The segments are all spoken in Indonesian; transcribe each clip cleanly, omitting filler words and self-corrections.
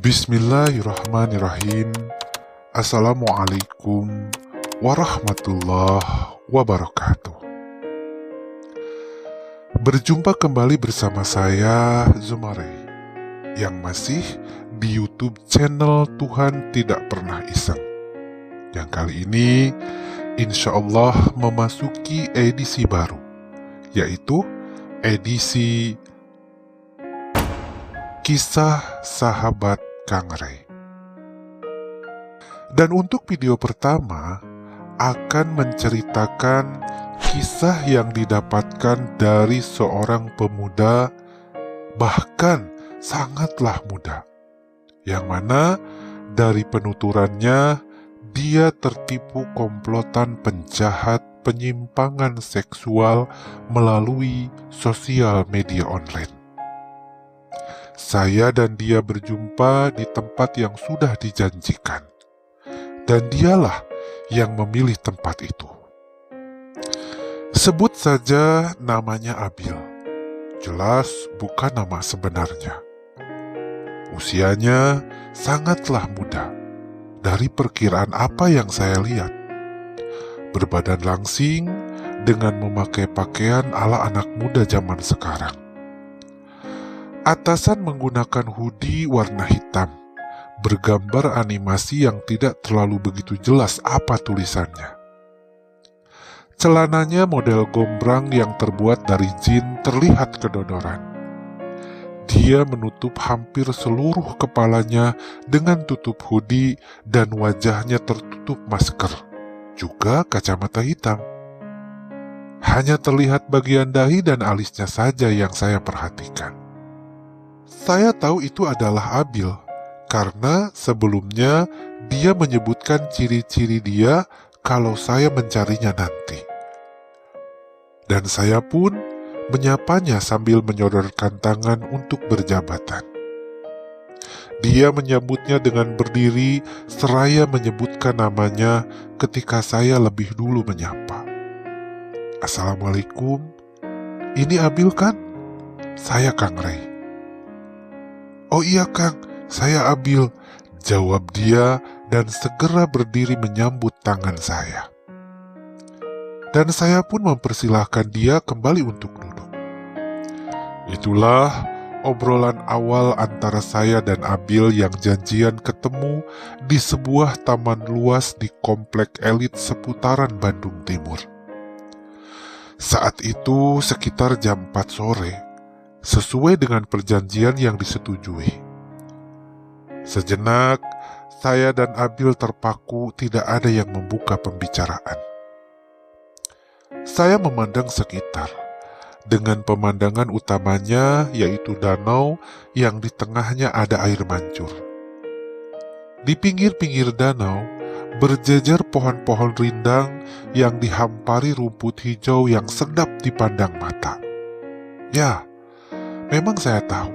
Bismillahirrahmanirrahim. Assalamualaikum warahmatullahi wabarakatuh. Berjumpa kembali bersama saya, Zumare, yang masih di YouTube channel Tuhan Tidak Pernah Iseng. Yang kali ini, insya Allah memasuki edisi baru, yaitu edisi Kisah Sahabat Kang Rey. Dan untuk video pertama akan menceritakan kisah yang didapatkan dari seorang pemuda, bahkan sangatlah muda, yang mana dari penuturannya dia tertipu komplotan penjahat penyimpangan seksual melalui sosial media online. Saya dan dia berjumpa di tempat yang sudah dijanjikan, dan dialah yang memilih tempat itu. Sebut saja namanya Abil. Jelas bukan nama sebenarnya. Usianya sangatlah muda dari perkiraan apa yang saya lihat. Berbadan langsing dengan memakai pakaian ala anak muda zaman sekarang. Atasan menggunakan hoodie warna hitam, bergambar animasi yang tidak terlalu begitu jelas apa tulisannya. Celananya model gombrang yang terbuat dari jin terlihat kedodoran. Dia menutup hampir seluruh kepalanya dengan tutup hoodie dan wajahnya tertutup masker, juga kacamata hitam. Hanya terlihat bagian dahi dan alisnya saja yang saya perhatikan. Saya tahu itu adalah Abil, karena sebelumnya dia menyebutkan ciri-ciri dia kalau saya mencarinya nanti. Dan saya pun menyapanya sambil menyodorkan tangan untuk berjabatan. Dia menyambutnya dengan berdiri seraya menyebutkan namanya ketika saya lebih dulu menyapa. Assalamualaikum, ini Abil kan? Saya Kang Rey. Oh iya Kang, saya Abil, jawab dia dan segera berdiri menyambut tangan saya. Dan saya pun mempersilahkan dia kembali untuk duduk. Itulah obrolan awal antara saya dan Abil yang janjian ketemu di sebuah taman luas di komplek elit seputaran Bandung Timur. Saat itu sekitar jam 4 sore, sesuai dengan perjanjian yang disetujui. Sejenak, saya dan Abil terpaku tidak ada yang membuka pembicaraan. Saya memandang sekitar, dengan pemandangan utamanya yaitu danau yang di tengahnya ada air mancur. Di pinggir-pinggir danau, berjejer pohon-pohon rindang yang dihampari rumput hijau yang sedap dipandang mata. Ya, memang saya tahu,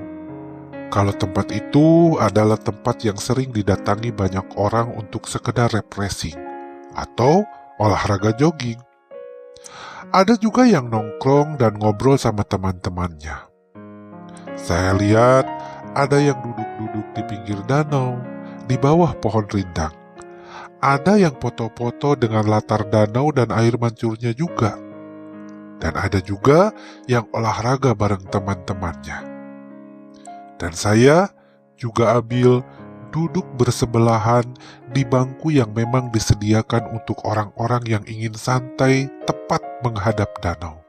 kalau tempat itu adalah tempat yang sering didatangi banyak orang untuk sekedar refreshing atau olahraga jogging. Ada juga yang nongkrong dan ngobrol sama teman-temannya. Saya lihat ada yang duduk-duduk di pinggir danau, di bawah pohon rindang. Ada yang foto-foto dengan latar danau dan air mancurnya juga. Dan ada juga yang olahraga bareng teman-temannya. Dan saya, juga Abil, duduk bersebelahan di bangku yang memang disediakan untuk orang-orang yang ingin santai tepat menghadap danau.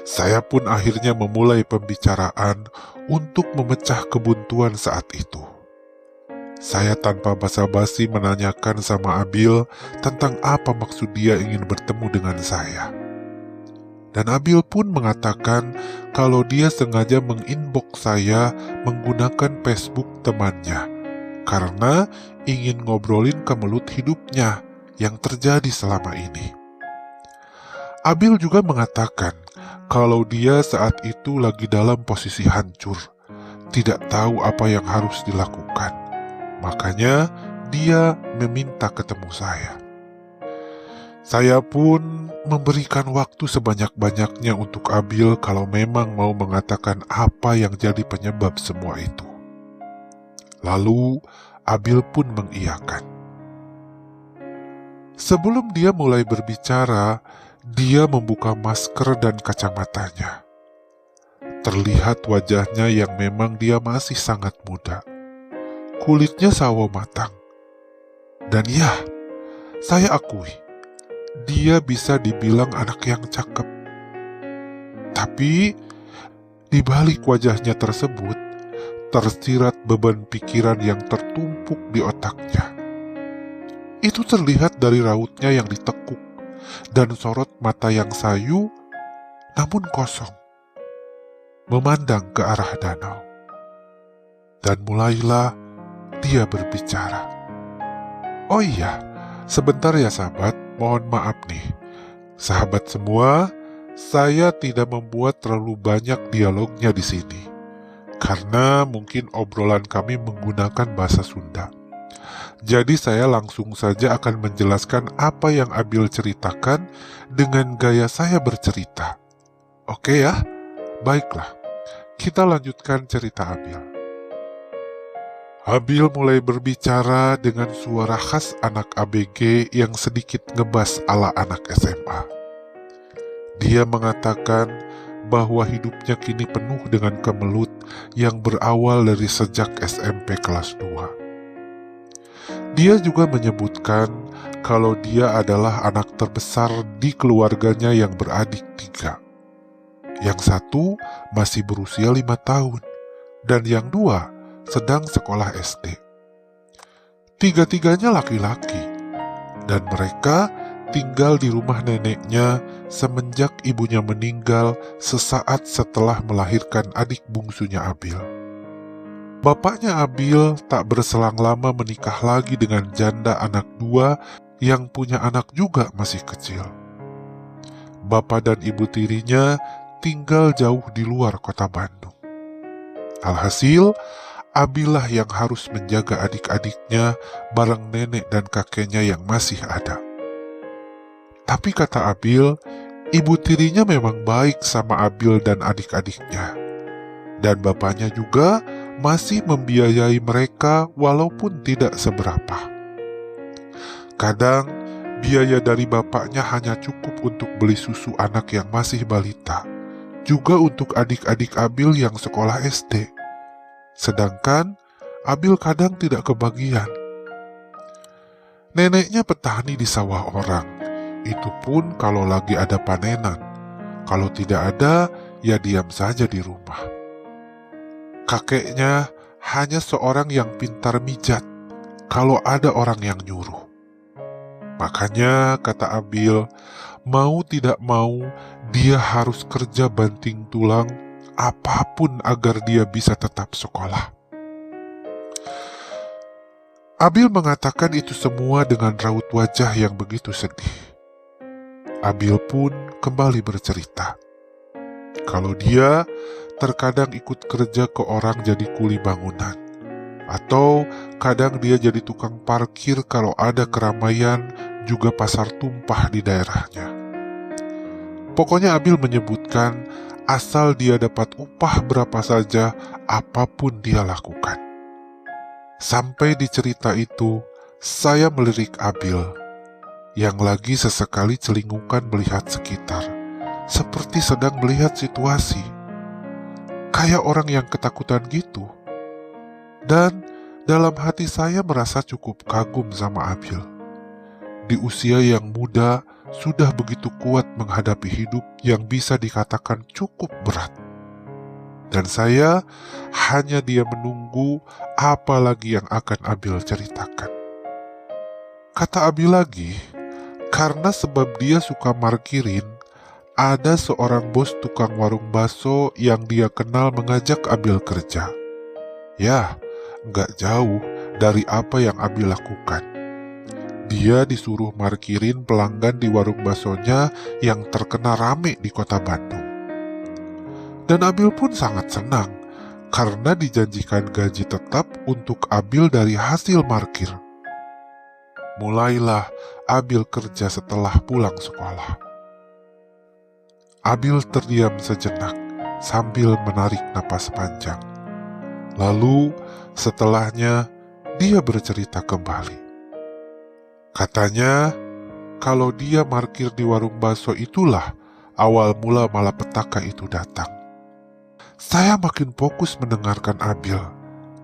Saya pun akhirnya memulai pembicaraan untuk memecah kebuntuan saat itu. Saya tanpa basa-basi menanyakan sama Abil tentang apa maksud dia ingin bertemu dengan saya. Dan Abil pun mengatakan kalau dia sengaja menginbox saya menggunakan Facebook temannya karena ingin ngobrolin kemelut hidupnya yang terjadi selama ini. Abil juga mengatakan kalau dia saat itu lagi dalam posisi hancur, tidak tahu apa yang harus dilakukan. Makanya dia meminta ketemu saya. Saya pun memberikan waktu sebanyak-banyaknya untuk Abil kalau memang mau mengatakan apa yang jadi penyebab semua itu. Lalu Abil pun mengiyakan. Sebelum dia mulai berbicara, dia membuka masker dan kacamatanya. Terlihat wajahnya yang memang dia masih sangat muda. Kulitnya sawo matang. Dan ya, saya akui, dia bisa dibilang anak yang cakep. Tapi, di balik wajahnya tersebut, tersirat beban pikiran yang tertumpuk di otaknya. Itu terlihat dari rautnya yang ditekuk dan sorot mata yang sayu namun kosong, memandang ke arah danau. Dan mulailah dia berbicara. Oh iya, sebentar ya sahabat, mohon maaf nih. Sahabat semua, saya tidak membuat terlalu banyak dialognya di sini. Karena mungkin obrolan kami menggunakan bahasa Sunda. Jadi saya langsung saja akan menjelaskan apa yang Abil ceritakan dengan gaya saya bercerita. Oke ya? Baiklah, kita lanjutkan cerita Abil. Abil mulai berbicara dengan suara khas anak ABG yang sedikit ngebas ala anak SMA. Dia mengatakan bahwa hidupnya kini penuh dengan kemelut yang berawal dari sejak SMP kelas 2. Dia juga menyebutkan kalau dia adalah anak terbesar di keluarganya yang beradik 3. Yang satu masih berusia 5 tahun dan yang 2 sedang sekolah SD. Tiga-tiganya laki-laki dan mereka tinggal di rumah neneknya semenjak ibunya meninggal sesaat setelah melahirkan adik bungsunya Abil. Bapaknya Abil tak berselang lama menikah lagi dengan janda anak 2 yang punya anak juga masih kecil. Bapak dan ibu tirinya tinggal jauh di luar kota Bandung. Alhasil, Abil lah yang harus menjaga adik-adiknya bareng nenek dan kakeknya yang masih ada. Tapi kata Abil, ibu tirinya memang baik sama Abil dan adik-adiknya. Dan bapaknya juga masih membiayai mereka walaupun tidak seberapa. Kadang, biaya dari bapaknya hanya cukup untuk beli susu anak yang masih balita, juga untuk adik-adik Abil yang sekolah SD. Sedangkan, Abil kadang tidak kebagian. Neneknya petani di sawah orang, itu pun kalau lagi ada panenan. Kalau tidak ada, ya diam saja di rumah. Kakeknya hanya seorang yang pintar mijat kalau ada orang yang nyuruh. Makanya kata Abil, mau tidak mau dia harus kerja banting tulang apapun agar dia bisa tetap sekolah. Abil mengatakan itu semua dengan raut wajah yang begitu sedih. Abil pun kembali bercerita. Kalau dia terkadang ikut kerja ke orang jadi kuli bangunan. Atau kadang dia jadi tukang parkir kalau ada keramaian juga pasar tumpah di daerahnya. Pokoknya Abil menyebutkan asal dia dapat upah berapa saja, apapun dia lakukan. Sampai di cerita itu, saya melirik Abil yang lagi sesekali celingukan melihat sekitar, seperti sedang melihat situasi. Kayak orang yang ketakutan gitu. Dan dalam hati saya merasa cukup kagum sama Abil. Di usia yang muda, sudah begitu kuat menghadapi hidup yang bisa dikatakan cukup berat. Dan saya hanya dia menunggu apa lagi yang akan Abil ceritakan. Kata Abil lagi, karena sebab dia suka markirin, ada seorang bos tukang warung bakso yang dia kenal mengajak Abil kerja. Ya, nggak jauh dari apa yang Abil lakukan. Dia disuruh markirin pelanggan di warung baksonya yang terkenal rame di kota Bandung. Dan Abil pun sangat senang karena dijanjikan gaji tetap untuk Abil dari hasil markir. Mulailah Abil kerja setelah pulang sekolah. Abil terdiam sejenak sambil menarik napas panjang. Lalu setelahnya dia bercerita kembali. Katanya kalau dia parkir di warung bakso itulah awal mula malapetaka itu datang. Saya makin fokus mendengarkan Abil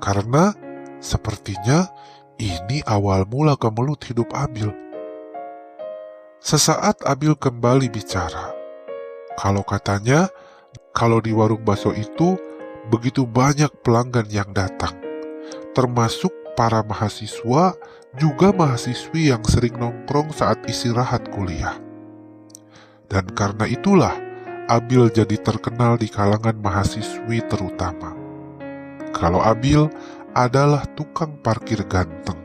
karena sepertinya ini awal mula kemelut hidup Abil. Sesaat Abil kembali bicara. Kalau katanya, kalau di warung bakso itu begitu banyak pelanggan yang datang, termasuk para mahasiswa juga mahasiswi yang sering nongkrong saat istirahat kuliah. Dan karena itulah Abil jadi terkenal di kalangan mahasiswi terutama. Kalau Abil adalah tukang parkir ganteng.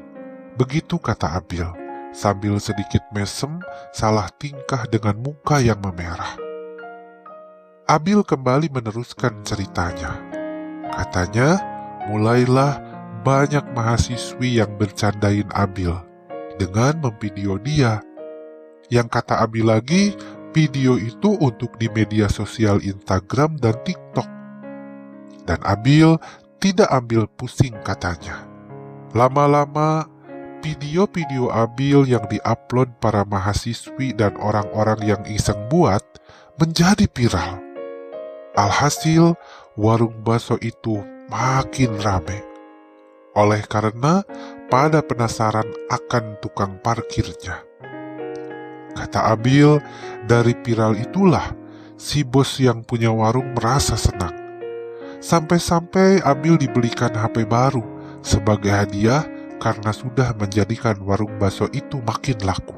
Begitu kata Abil, sambil sedikit mesem salah tingkah dengan muka yang memerah. Abil kembali meneruskan ceritanya. Katanya, mulailah banyak mahasiswi yang bercandain Abil dengan memvideo dia. Yang kata Abil lagi, video itu untuk di media sosial Instagram dan TikTok. Dan Abil tidak ambil pusing katanya. Lama-lama, video-video Abil yang diupload para mahasiswi dan orang-orang yang iseng buat menjadi viral. Alhasil, warung bakso itu makin rame. Oleh karena pada penasaran akan tukang parkirnya. Kata Abil, dari viral itulah si bos yang punya warung merasa senang. Sampai-sampai Abil dibelikan HP baru sebagai hadiah karena sudah menjadikan warung bakso itu makin laku.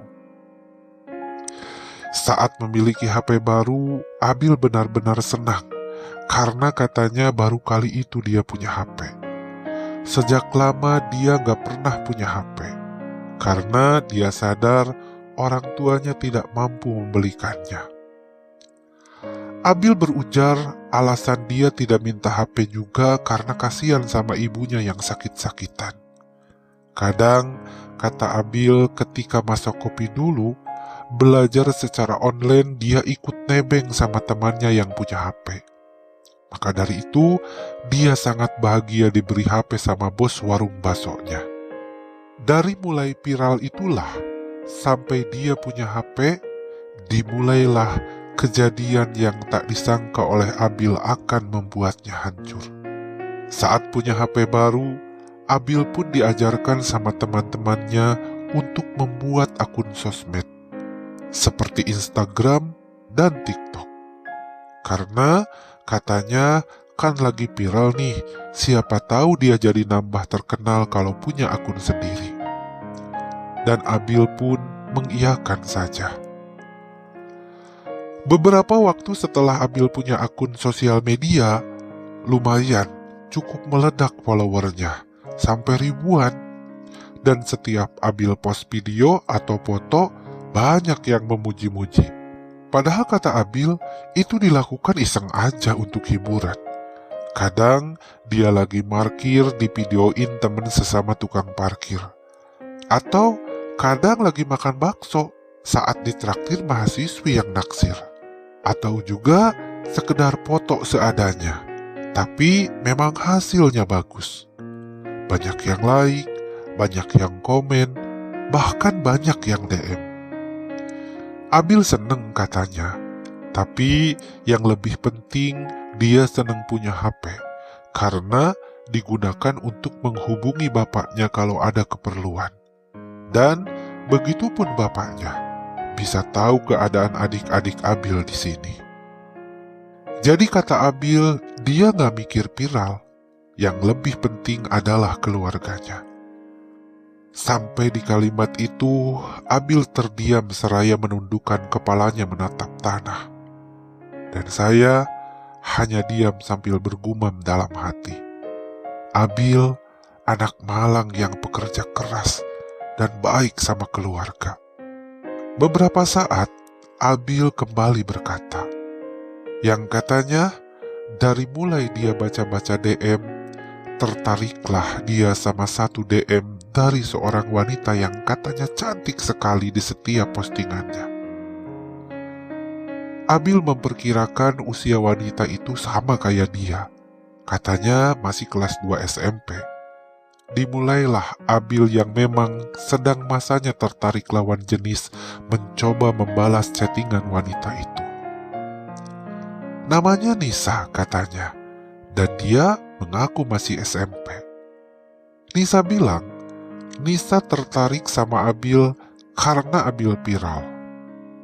Saat memiliki HP baru, Abil benar-benar senang karena katanya baru kali itu dia punya HP. Sejak lama dia gak pernah punya HP karena dia sadar orang tuanya tidak mampu membelikannya. Abil berujar alasan dia tidak minta HP juga karena kasihan sama ibunya yang sakit-sakitan. Kadang, kata Abil, ketika masa kopi dulu, belajar secara online dia ikut nebeng sama temannya yang punya HP. Maka dari itu, dia sangat bahagia diberi HP sama bos warung baksonya. Dari mulai viral itulah, sampai dia punya HP, dimulailah kejadian yang tak disangka oleh Abil akan membuatnya hancur. Saat punya HP baru, Abil pun diajarkan sama teman-temannya untuk membuat akun sosmed, seperti Instagram dan TikTok. Karena katanya kan lagi viral nih, siapa tahu dia jadi nambah terkenal kalau punya akun sendiri. Dan Abil pun mengiyakan saja. Beberapa waktu setelah Abil punya akun sosial media, lumayan cukup meledak followernya, sampai ribuan. Dan setiap Abil post video atau foto, banyak yang memuji-muji. Padahal kata Abil, itu dilakukan iseng aja untuk hiburan. Kadang dia lagi parkir divideoin temen sesama tukang parkir. Atau kadang lagi makan bakso saat ditraktir mahasiswi yang naksir. Atau juga sekedar foto seadanya. Tapi memang hasilnya bagus. Banyak yang like, banyak yang komen, bahkan banyak yang DM. Abil seneng katanya, tapi yang lebih penting dia seneng punya HP karena digunakan untuk menghubungi bapaknya kalau ada keperluan. Dan begitupun bapaknya bisa tahu keadaan adik-adik Abil di sini. Jadi kata Abil, dia gak mikir viral, yang lebih penting adalah keluarganya. Sampai di kalimat itu, Abil terdiam seraya menundukkan kepalanya menatap tanah. Dan saya hanya diam sambil bergumam dalam hati. Abil, anak malang yang pekerja keras dan baik sama keluarga. Beberapa saat, Abil kembali berkata, yang katanya dari mulai dia baca-baca DM, tertariklah dia sama satu DM dari seorang wanita yang katanya cantik sekali di setiap postingannya. Abil memperkirakan usia wanita itu sama kayak dia, Katanya masih kelas 2 SMP. Dimulailah Abil yang memang sedang masanya tertarik lawan jenis mencoba membalas chattingan wanita itu. Namanya Nisa katanya, dan dia mengaku masih SMP. Nisa bilang, Nisa tertarik sama Abil karena Abil viral.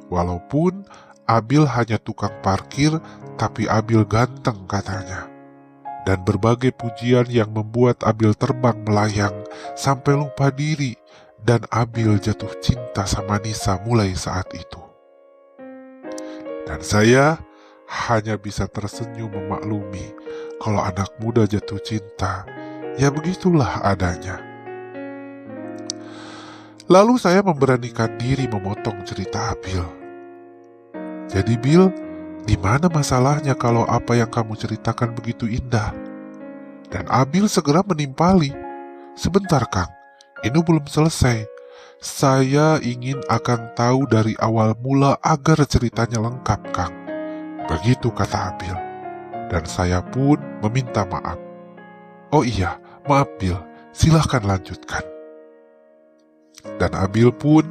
Walaupun Abil hanya tukang parkir, tapi Abil ganteng katanya. Dan berbagai pujian yang membuat Abil terbang melayang sampai lupa diri, dan Abil jatuh cinta sama Nisa mulai saat itu. Dan saya hanya bisa tersenyum memaklumi kalau anak muda jatuh cinta, ya begitulah adanya. Lalu saya memberanikan diri memotong cerita Abil. Jadi Bil, di mana masalahnya kalau apa yang kamu ceritakan begitu indah? Dan Abil segera menimpali. Sebentar Kang, ini belum selesai. Saya ingin akan tahu dari awal mula agar ceritanya lengkap Kang. Begitu kata Abil. Dan saya pun meminta maaf. Oh iya, maaf Bil, silahkan lanjutkan. Dan Abil pun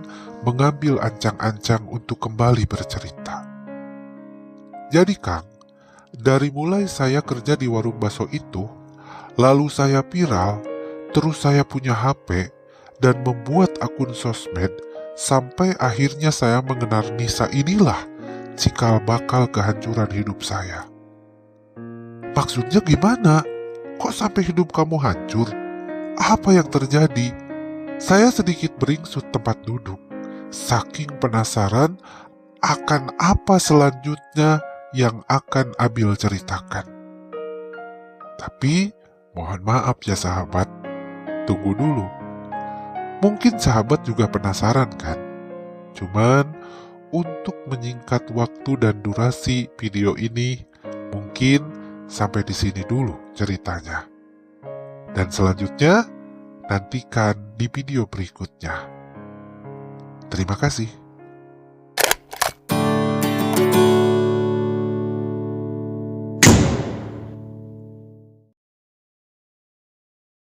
mengambil ancang-ancang untuk kembali bercerita. Jadi Kang, dari mulai saya kerja di warung bakso itu, lalu saya viral, terus saya punya HP, dan membuat akun sosmed, sampai akhirnya saya mengenal Nisa, inilah cikal bakal kehancuran hidup saya. Maksudnya gimana? Kok sampai hidup kamu hancur? Apa yang terjadi? Saya sedikit beringsut tempat duduk, saking penasaran akan apa selanjutnya yang akan Abil ceritakan. Tapi mohon maaf ya sahabat, tunggu dulu. Mungkin sahabat juga penasaran kan? Cuman untuk menyingkat waktu dan durasi video ini, mungkin sampai di sini dulu ceritanya. Dan selanjutnya nantikan di video berikutnya. Terima kasih.